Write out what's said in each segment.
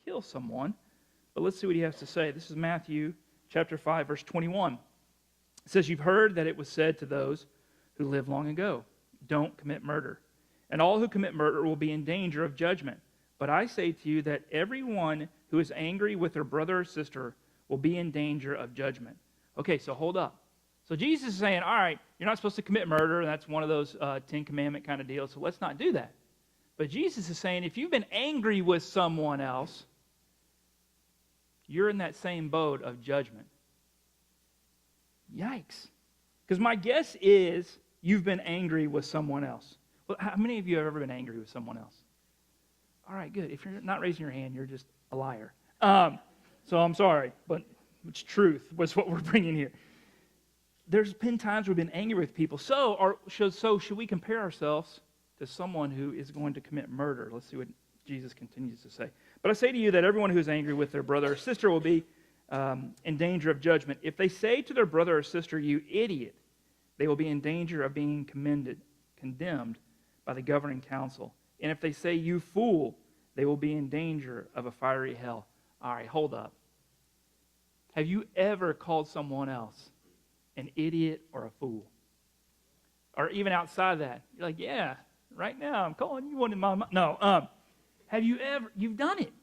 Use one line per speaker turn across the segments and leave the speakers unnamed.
kill someone. But let's see what he has to say. This is Matthew chapter 5, verse 21. It says, "You've heard that it was said to those who lived long ago, 'Don't commit murder. And all who commit murder will be in danger of judgment. But I say to you that everyone who is angry with their brother or sister will be in danger of judgment.'" Okay, so hold up. So Jesus is saying, all right, you're not supposed to commit murder. That's one of those Ten Commandment kind of deals, so let's not do that. But Jesus is saying, if you've been angry with someone else, you're in that same boat of judgment. Yikes. Because my guess is you've been angry with someone else. Well, how many of you have ever been angry with someone else? All right, good. If you're not raising your hand, you're just a liar. So I'm sorry, but it's truth was what we're bringing here. There's been times we've been angry with people. So should we compare ourselves to someone who is going to commit murder? Let's see what Jesus continues to say. "But I say to you that everyone who is angry with their brother or sister will be in danger of judgment. If they say to their brother or sister, 'You idiot,' they will be in danger of being condemned by the governing council. And if they say, 'You fool,' they will be in danger of a fiery hell." All right, hold up. Have you ever called someone else an idiot or a fool? Or even outside of that, you're like, "Yeah, right now I'm calling you one in my mind." No, have you ever, you've done it.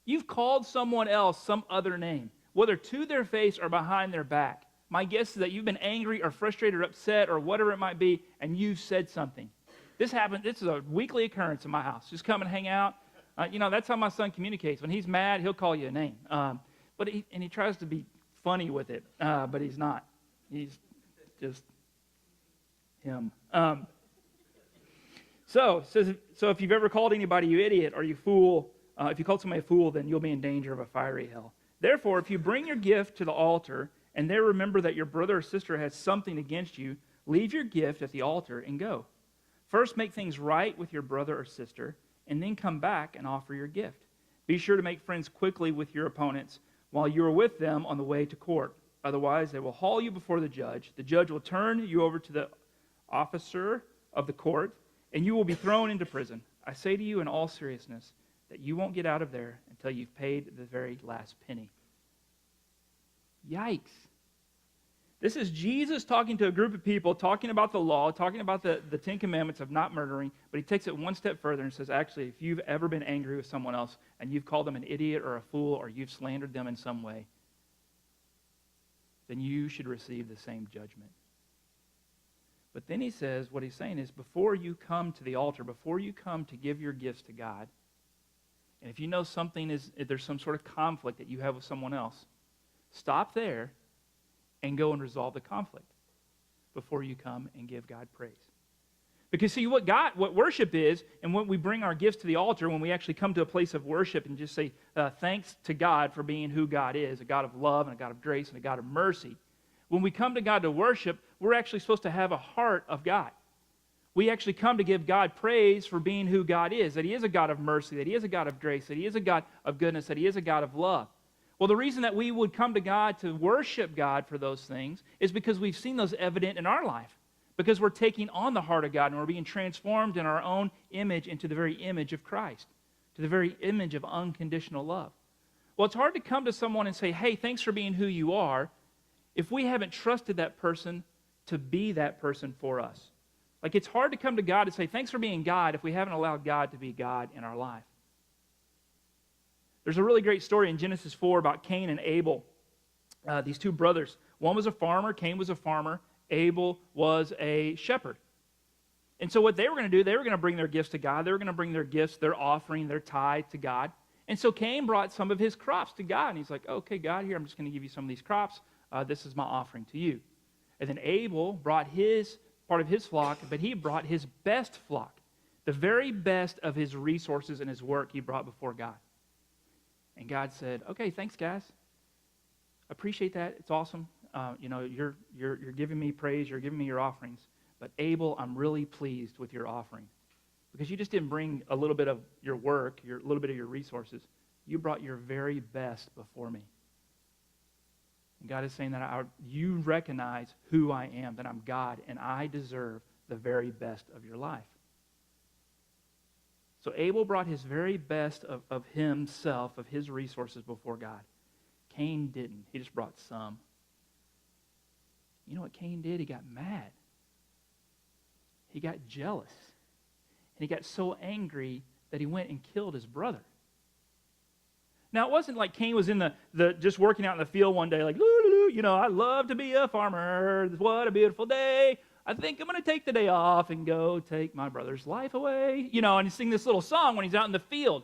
You've called someone else some other name, whether to their face or behind their back. My guess is that you've been angry or frustrated or upset or whatever it might be, and you've said something. This happened, this is a weekly occurrence in my house. Just come and hang out. That's how my son communicates. When he's mad, he'll call you a name. But he tries to be funny with it, but he's not. He's just him. So if you've ever called anybody you idiot or you fool, if you called somebody a fool, then you'll be in danger of a fiery hell. Therefore, if you bring your gift to the altar and there remember that your brother or sister has something against you, leave your gift at the altar and go. First make things right with your brother or sister, and then come back and offer your gift. Be sure to make friends quickly with your opponents while you are with them on the way to court. Otherwise, they will haul you before the judge. The judge will turn you over to the officer of the court, and you will be thrown into prison. I say to you in all seriousness that you won't get out of there until you've paid the very last penny. Yikes. This is Jesus talking to a group of people, talking about the law, talking about the Ten Commandments of not murdering, but he takes it one step further and says, actually, if you've ever been angry with someone else and you've called them an idiot or a fool or you've slandered them in some way, then you should receive the same judgment. But then he says, what he's saying is, before you come to the altar, before you come to give your gifts to God, and if you know there's some sort of conflict that you have with someone else, stop there and go and resolve the conflict before you come and give God praise. Because see, what worship is, and when we bring our gifts to the altar, when we actually come to a place of worship and just say thanks to God for being who God is, a God of love and a God of grace and a God of mercy, when we come to God to worship, we're actually supposed to have a heart of God. We actually come to give God praise for being who God is, that he is a God of mercy, that he is a God of grace, that he is a God of goodness, that he is a God of love. Well, the reason that we would come to God to worship God for those things is because we've seen those evident in our life. Because we're taking on the heart of God and we're being transformed in our own image into the very image of Christ, to the very image of unconditional love. Well, it's hard to come to someone and say, hey, thanks for being who you are, if we haven't trusted that person to be that person for us. Like, it's hard to come to God and say, thanks for being God, if we haven't allowed God to be God in our life. There's a really great story in Genesis 4 about Cain and Abel, these two brothers. One was a farmer, Cain was a farmer, Abel was a shepherd. And so what they were going to do, they were going to bring their gifts to God. They were going to bring their gifts, their offering, their tithe to God. And so Cain brought some of his crops to God. And he's like, okay, God, here, I'm just going to give you some of these crops. This is my offering to you. And then Abel brought his part of his flock, but he brought his best flock. The very best of his resources and his work he brought before God. And God said, okay, thanks, guys. Appreciate that. It's awesome. You're giving me praise. You're giving me your offerings. But Abel, I'm really pleased with your offering. Because you just didn't bring a little bit of your work, a little bit of your resources. You brought your very best before me. And God is saying that you recognize who I am, that I'm God, and I deserve the very best of your life. So Abel brought his very best of himself, of his resources before God. Cain didn't. He just brought some. You know what Cain did? He got mad. He got jealous. And he got so angry that he went and killed his brother. Now, it wasn't like Cain was in the just working out in the field one day like, I love to be a farmer. What a beautiful day. I think I'm going to take the day off and go take my brother's life away. And sing this little song when he's out in the field.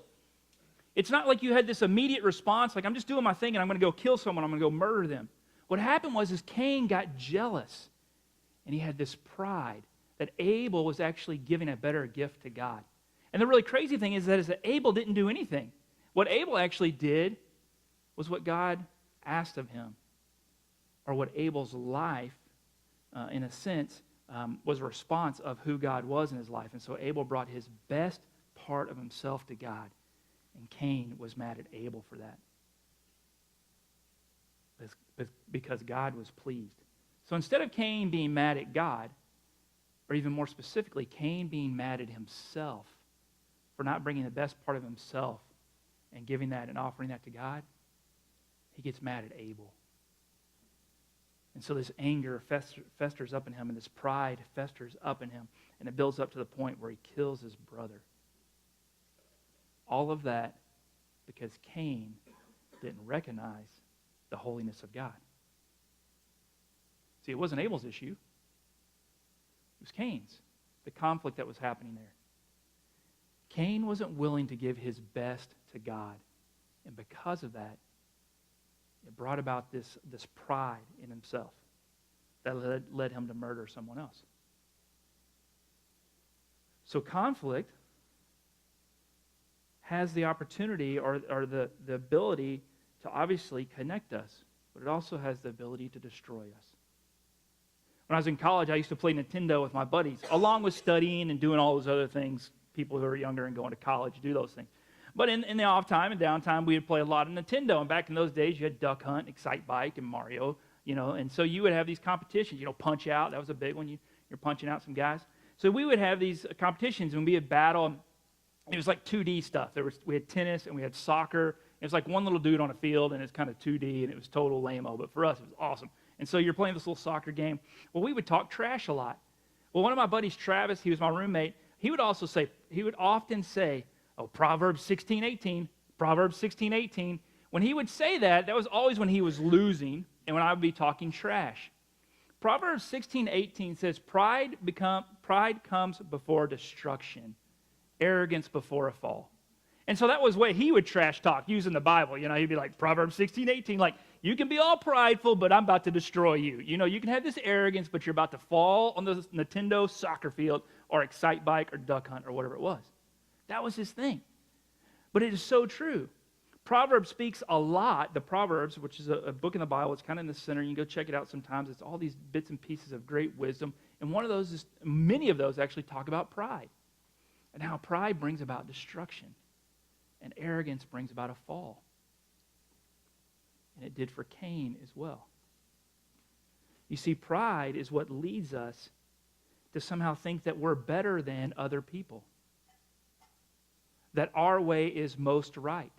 It's not like you had this immediate response, like I'm just doing my thing and I'm going to go kill someone, I'm going to go murder them. What happened was Cain got jealous and he had this pride that Abel was actually giving a better gift to God. And the really crazy thing is that Abel didn't do anything. What Abel actually did was what God asked of him, or what Abel's life, in a sense, was a response of who God was in his life. And so Abel brought his best part of himself to God, and Cain was mad at Abel for that because God was pleased. So instead of Cain being mad at God, or even more specifically, Cain being mad at himself for not bringing the best part of himself and giving that and offering that to God, he gets mad at Abel. And so this anger festers up in him, and this pride festers up in him, and it builds up to the point where he kills his brother. All of that because Cain didn't recognize the holiness of God. See, it wasn't Abel's issue. It was Cain's, the conflict that was happening there. Cain wasn't willing to give his best to God, and because of that, it brought about this pride in himself that led him to murder someone else. So conflict has the opportunity or the ability to obviously connect us, but it also has the ability to destroy us. When I was in college, I used to play Nintendo with my buddies, along with studying and doing all those other things. People who are younger and going to college do those things. But in the off time and downtime, we would play a lot of Nintendo. And back in those days, you had Duck Hunt, Excite Bike, and Mario, and so you would have these competitions. Punch Out, that was a big one. You're punching out some guys. So we would have these competitions, and we would battle. It was like 2D stuff. We had tennis, and we had soccer. It was like one little dude on a field, and it's kind of 2D, and it was total lame-o. But for us, it was awesome. And so you're playing this little soccer game. Well, we would talk trash a lot. Well, one of my buddies, Travis, he was my roommate, he would often say, Proverbs 16:18, Proverbs 16:18. When he would say that, that was always when he was losing and when I would be talking trash. Proverbs 16:18 says, pride comes before destruction, arrogance before a fall. And so that was what he would trash talk using the Bible. He'd be like, Proverbs 16:18, like, you can be all prideful, but I'm about to destroy you. You can have this arrogance, but you're about to fall on the Nintendo soccer field or Excite Bike or Duck Hunt or whatever it was. That was his thing. But it is so true. Proverbs speaks a lot. The Proverbs, which is a book in the Bible, it's kind of in the center. You can go check it out sometimes. It's all these bits and pieces of great wisdom. And many of those actually talk about pride and how pride brings about destruction and arrogance brings about a fall. And it did for Cain as well. You see, pride is what leads us to somehow think that we're better than other people, that our way is most right,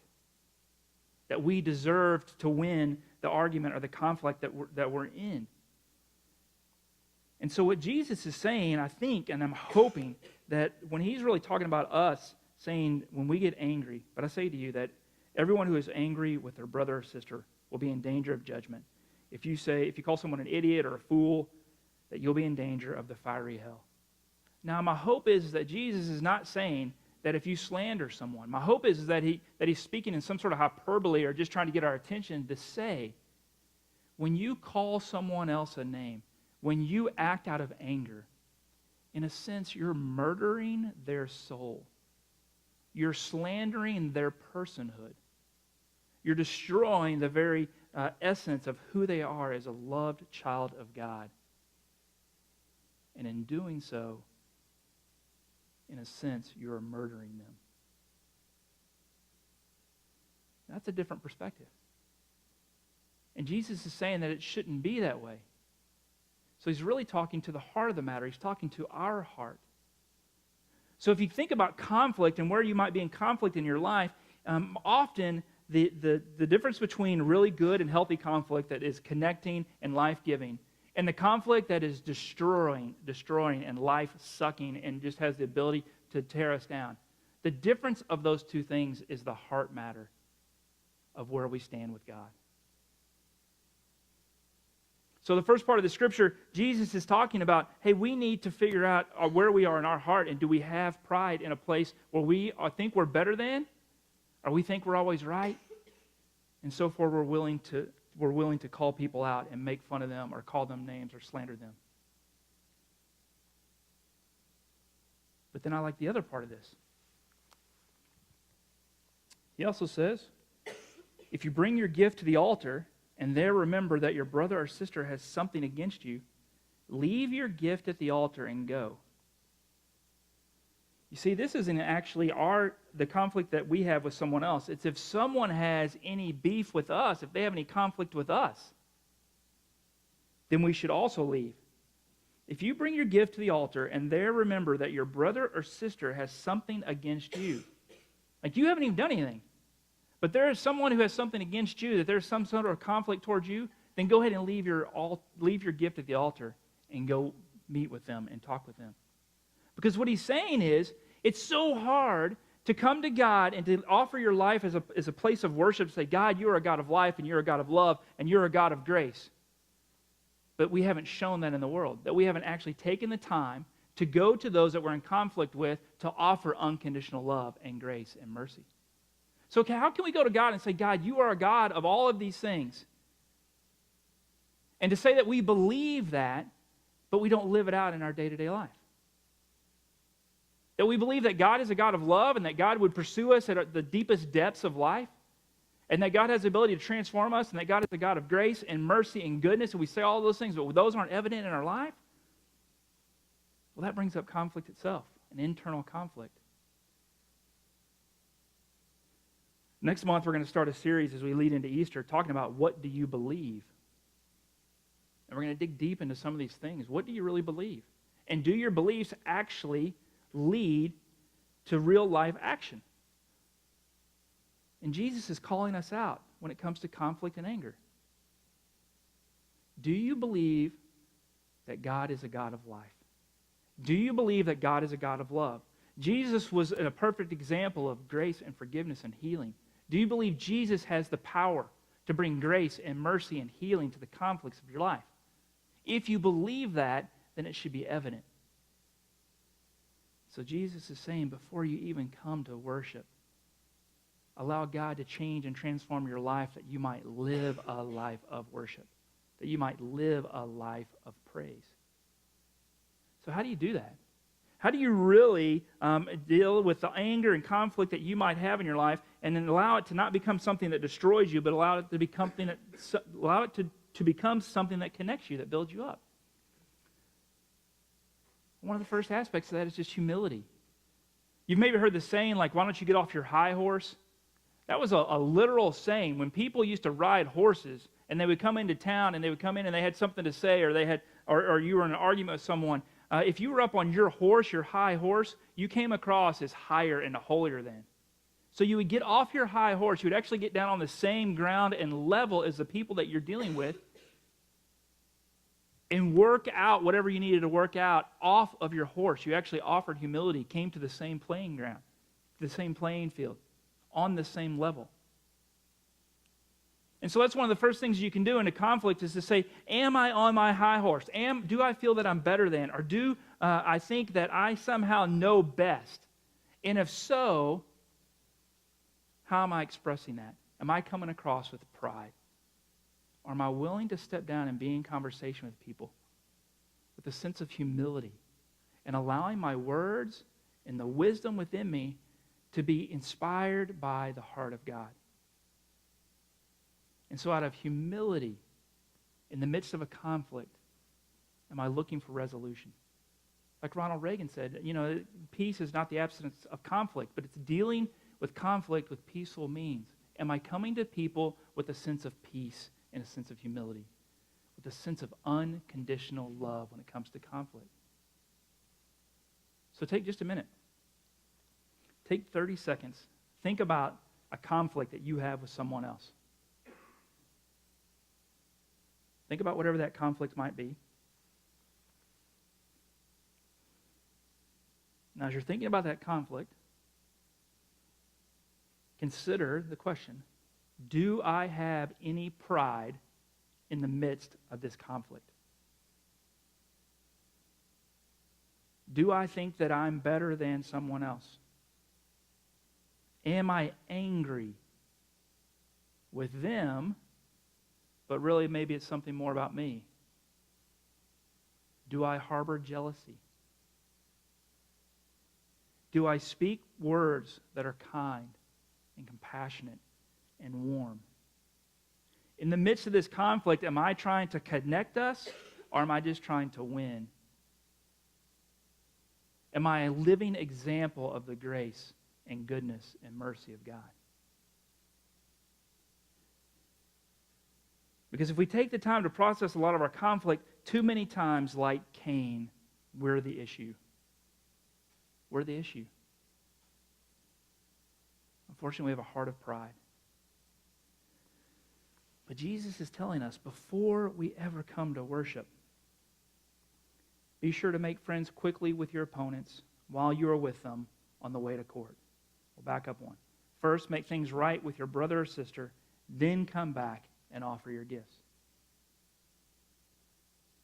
that we deserved to win the argument or the conflict that we're in. And so what Jesus is saying, I think, and I'm hoping, that when he's really talking about us, saying when we get angry, but I say to you that everyone who is angry with their brother or sister will be in danger of judgment. If you call someone an idiot or a fool, that you'll be in danger of the fiery hell. Now, my hope is that Jesus is not saying that if you slander someone, my hope is that he's speaking in some sort of hyperbole or just trying to get our attention to say, when you call someone else a name, when you act out of anger, in a sense, you're murdering their soul. You're slandering their personhood. You're destroying the very essence of who they are as a loved child of God. And in doing so, in a sense, you're murdering them. That's a different perspective. And Jesus is saying that it shouldn't be that way. So he's really talking to the heart of the matter. He's talking to our heart. So if you think about conflict and where you might be in conflict in your life, often the difference between really good and healthy conflict that is connecting and life-giving, and the conflict that is destroying and life-sucking and just has the ability to tear us down, the difference of those two things is the heart matter of where we stand with God. So the first part of the scripture, Jesus is talking about, hey, we need to figure out where we are in our heart, and do we have pride in a place where we think we're better than, or we think we're always right, and so forth, we're willing to call people out and make fun of them or call them names or slander them. But then I like the other part of this. He also says, if you bring your gift to the altar and there remember that your brother or sister has something against you, leave your gift at the altar and go. You see, this isn't actually the conflict that we have with someone else. It's if someone has any beef with us, if they have any conflict with us, then we should also leave. If you bring your gift to the altar and there remember that your brother or sister has something against you, like you haven't even done anything, but there is someone who has something against you, that there's some sort of conflict towards you, then go ahead and leave your gift at the altar and go meet with them and talk with them. Because what he's saying is, it's so hard to come to God and to offer your life as a place of worship, to say, God, you are a God of life, and you're a God of love, and you're a God of grace. But we haven't shown that in the world, that we haven't actually taken the time to go to those that we're in conflict with to offer unconditional love and grace and mercy. So how can we go to God and say, God, you are a God of all of these things? And to say that we believe that, but we don't live it out in our day-to-day life. That we believe that God is a God of love and that God would pursue us at the deepest depths of life, and that God has the ability to transform us, and that God is a God of grace and mercy and goodness, and we say all those things, but those aren't evident in our life, well, that brings up conflict itself, an internal conflict. Next month, we're going to start a series as we lead into Easter talking about what do you believe? And we're going to dig deep into some of these things. What do you really believe? And do your beliefs actually lead to real life action? And Jesus is calling us out when it comes to conflict and anger. Do you believe that God is a God of life? Do you believe that God is a God of love? Jesus was a perfect example of grace and forgiveness and healing. Do you believe Jesus has the power to bring grace and mercy and healing to the conflicts of your life? If you believe that, then it should be evident. So Jesus is saying, before you even come to worship, allow God to change and transform your life that you might live a life of worship, that you might live a life of praise. So how do you do that? How do you really deal with the anger and conflict that you might have in your life, and then allow it to not become something that destroys you, but allow it to become to become something that connects you, that builds you up? One of the first aspects of that is just humility. You've maybe heard the saying, like, why don't you get off your high horse? That was a literal saying. When people used to ride horses, and they would come into town, and they would come in and they had something to say, or you were in an argument with someone, if you were up on your horse, your high horse, you came across as higher and holier than. So you would get off your high horse. You would actually get down on the same ground and level as the people that you're dealing with, and work out whatever you needed to work out off of your horse. You actually offered humility, came to the same playing ground, the same playing field, on the same level. And so that's one of the first things you can do in a conflict, is to say, am I on my high horse? Do I feel that I'm better than? Or do I think that I somehow know best? And if so, how am I expressing that? Am I coming across with pride? Or am I willing to step down and be in conversation with people with a sense of humility and allowing my words and the wisdom within me to be inspired by the heart of God? And so out of humility, in the midst of a conflict, am I looking for resolution? Like Ronald Reagan said, peace is not the absence of conflict, but it's dealing with conflict with peaceful means. Am I coming to people with a sense of peace and a sense of humility, with a sense of unconditional love when it comes to conflict? So take just a minute. Take 30 seconds. Think about a conflict that you have with someone else. Think about whatever that conflict might be. Now, as you're thinking about that conflict, consider the question, do I have any pride in the midst of this conflict? Do I think that I'm better than someone else? Am I angry with them, but really maybe it's something more about me? Do I harbor jealousy? Do I speak words that are kind and compassionate and warm? In the midst of this conflict, am I trying to connect us, or am I just trying to win? Am I a living example of the grace and goodness and mercy of God? Because if we take the time to process a lot of our conflict, too many times, like Cain, we're the issue. We're the issue. Unfortunately, we have a heart of pride. But Jesus is telling us, before we ever come to worship, be sure to make friends quickly with your opponents while you are with them on the way to court. We'll back up one. First, make things right with your brother or sister, then come back and offer your gifts.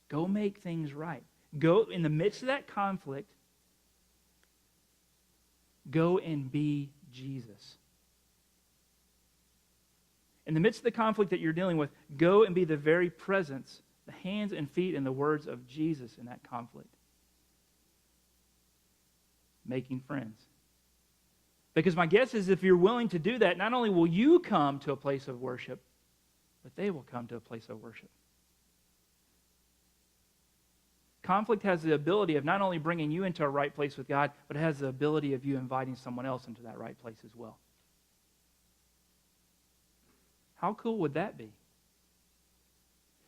Go make things right. Go in the midst of that conflict, go and be Jesus. In the midst of the conflict that you're dealing with, go and be the very presence, the hands and feet and the words of Jesus in that conflict. Making friends. Because my guess is if you're willing to do that, not only will you come to a place of worship, but they will come to a place of worship. Conflict has the ability of not only bringing you into a right place with God, but it has the ability of you inviting someone else into that right place as well. How cool would that be?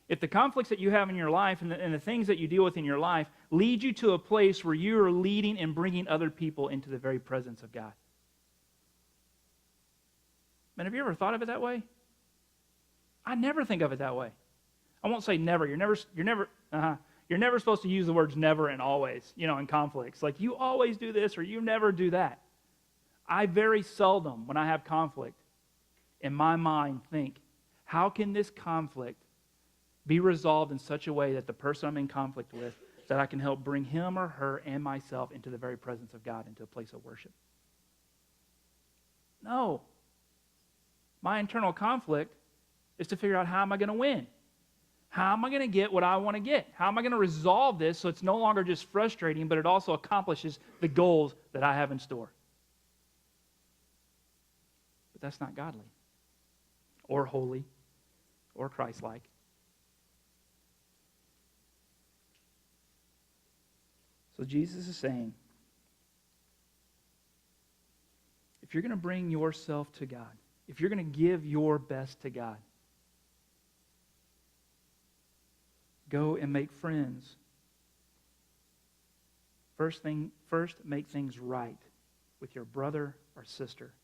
If the conflicts that you have in your life and the things that you deal with in your life lead you to a place where you are leading and bringing other people into the very presence of God. Man, have you ever thought of it that way? I never think of it that way. I won't say never. You're never supposed to use the words never and always, in conflicts. Like, you always do this or you never do that. I very seldom, when I have conflict, in my mind think, how can this conflict be resolved in such a way that the person I'm in conflict with, that I can help bring him or her and myself into the very presence of God, into a place of worship? No. My internal conflict is to figure out, how am I going to win? How am I going to get what I want to get? How am I going to resolve this so it's no longer just frustrating, but it also accomplishes the goals that I have in store? But that's not godly, or holy, or Christ-like. So Jesus is saying, if you're going to bring yourself to God, if you're going to give your best to God, go and make friends. First, make things right with your brother or sister.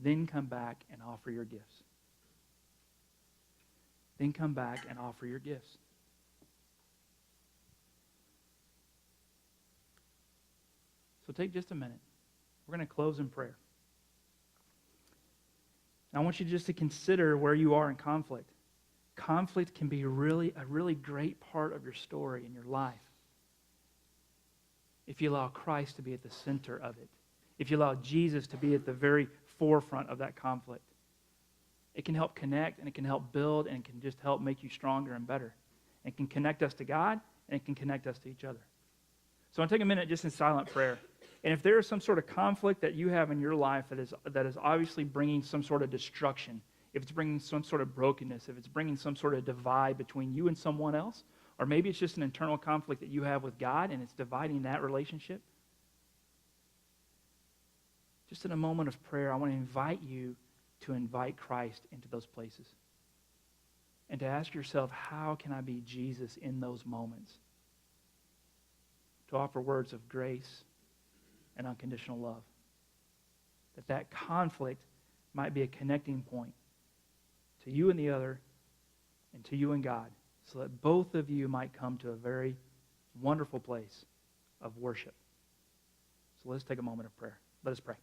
Then come back and offer your gifts. Then come back and offer your gifts. So take just a minute. We're going to close in prayer. I want you just to consider where you are in conflict. Conflict can be a really great part of your story in your life if you allow Christ to be at the center of it. If you allow Jesus to be at the very forefront of that conflict. It can help connect, and it can help build, and it can just help make you stronger and better. It can connect us to God, and it can connect us to each other. So I'll take a minute just in silent prayer. And if there is some sort of conflict that you have in your life that is obviously bringing some sort of destruction, if it's bringing some sort of brokenness, if it's bringing some sort of divide between you and someone else, or maybe it's just an internal conflict that you have with God and it's dividing that relationship, just in a moment of prayer, I want to invite you to invite Christ into those places. And to ask yourself, how can I be Jesus in those moments? To offer words of grace and unconditional love. that conflict might be a connecting point to you and the other and to you and God, so that both of you might come to a very wonderful place of worship. So let's take a moment of prayer. Let us pray.